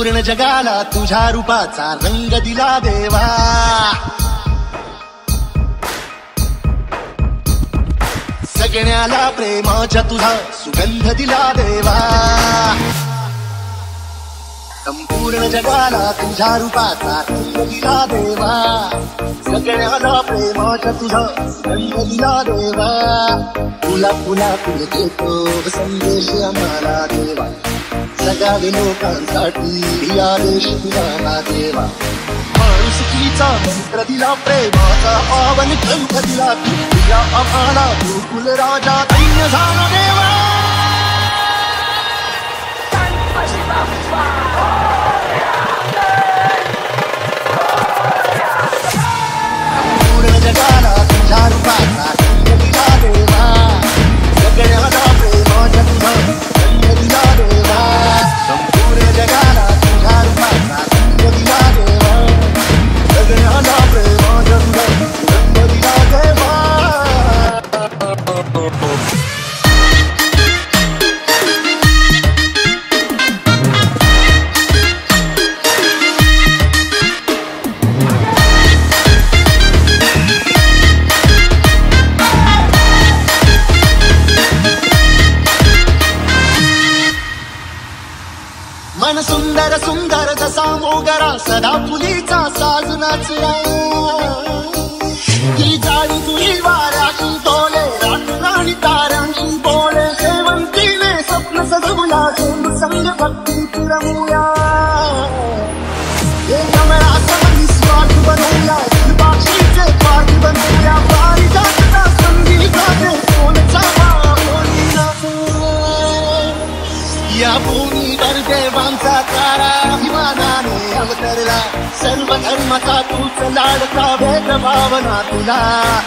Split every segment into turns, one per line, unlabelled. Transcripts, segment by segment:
संपूर्ण जगाला तुझ्या रूपाचा रंग दिला देवा. सगळ्याला प्रेमाच्या तुझा सुगंध दिला देवा. संपूर्ण जगाला तुझ्या रूपाचा रंग दिला देवा. सगळ्याला प्रेमाच्या तुझा सुगंध दिला देवा. तुला तुला तुला देतो संदेश आम्हाला देवा. जगावे लोकांसाठी आदेश तुझा देवा. माणुसकीचा मंत्र दिला प्रेमाचा पावन ग्रंथ दिला. तुझ्या आम्हाला गोकुल राजा दैन्य झाला देवा. संपूर्ण जगाला तुझ्या रूपाचा रंग दिला देवा. सगळ्याला प्रेमाच्या तुझा रंग दिला देवा. संपूर्ण जगाला तुझ्या रूपाचा रंग दिला देवा. सगळ्याला प्रेमाच्या तुझा रंग दिला देवा. मन सुंदर सुंदर जसा मोगरा सदा फुलीचा साज नाचला. ही जाळी तुझी वाऱ्याशी डोले राणी ताऱ्यांशी बोले. शेवंतीने स्वप्न सजवूया संग भक्ती रमूया. हे कमळा समनी स्वार्थ बनवूया. बाक्षीचे पाठ बनवूया. पारिजातचा संगीताचे कोण चावा कोणी नको. या भूमीवर देवांचा तारा अभिमानाने अवतरला. सर्व धर्माचा तूच लाडका भेदभावना तुला.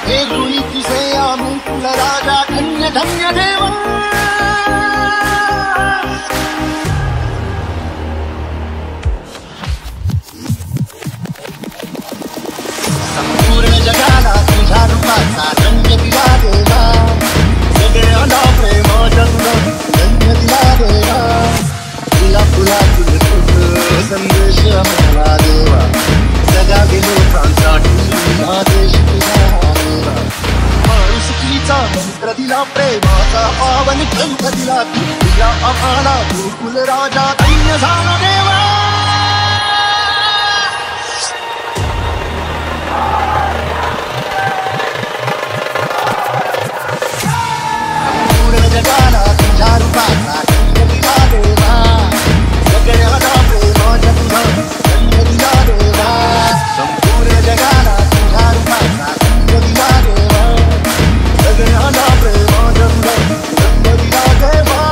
हे गुणी तुझे आम्ही तुला राजा धन्य धन्य देवा. संपूर्ण जगाला तुझ्या रूपाचा रंग दिला देवा. सगळ्याला प्रेमाच्या तुझा रंग दिला देवा. तुला तुला तुझं संदेश आम्हाला देवा. जगावी लोकांसाठी आदेश तुझा देवा. माणुसकीचा मंत्र दिला प्रेमाचा पावन ग्रंथ दिला. तुझ्या आम्हाला गोकुल राजा दैन्य झाला देवा. संपूर्ण जगाला तुझ्या रूपाचा रंग दिला देवा. सगळ्याला प्रेमाच्या तुझा रंग दिला देवा. संपूर्ण जगाला तुझ्या रूपाचा रंग दिला देवा. सगळ्याला प्रेमाच्या तुझा रंग दिला देवा.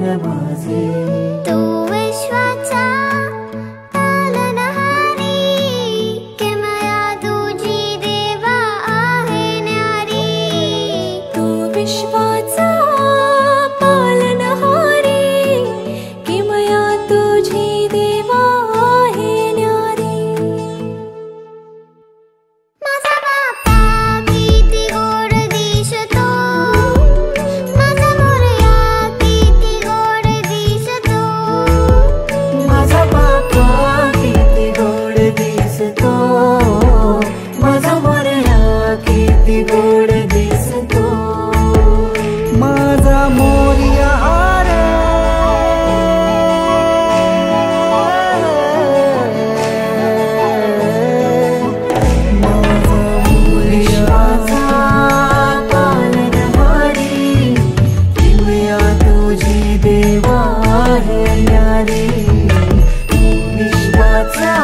मन माझे.
तू विश्वाचा पालनहारी, किमया तुझी देवा आहे न्यारी.
तू विश्वाचा पालनहारी, किमया तुझी देवा आहे न्यारी.
माझा बाप्पा किती गोड दिसतो, माझा मोरया किती गोड दिसतो.
माझा बाप्पा किती गोड दिसतो, माझा मोरया किती गोड दिसतो. माझा मोरया रे, माझा मोरयाचा पालनहारी, किमया तुझी देवा आहे न्यारी. तू विश्वाचा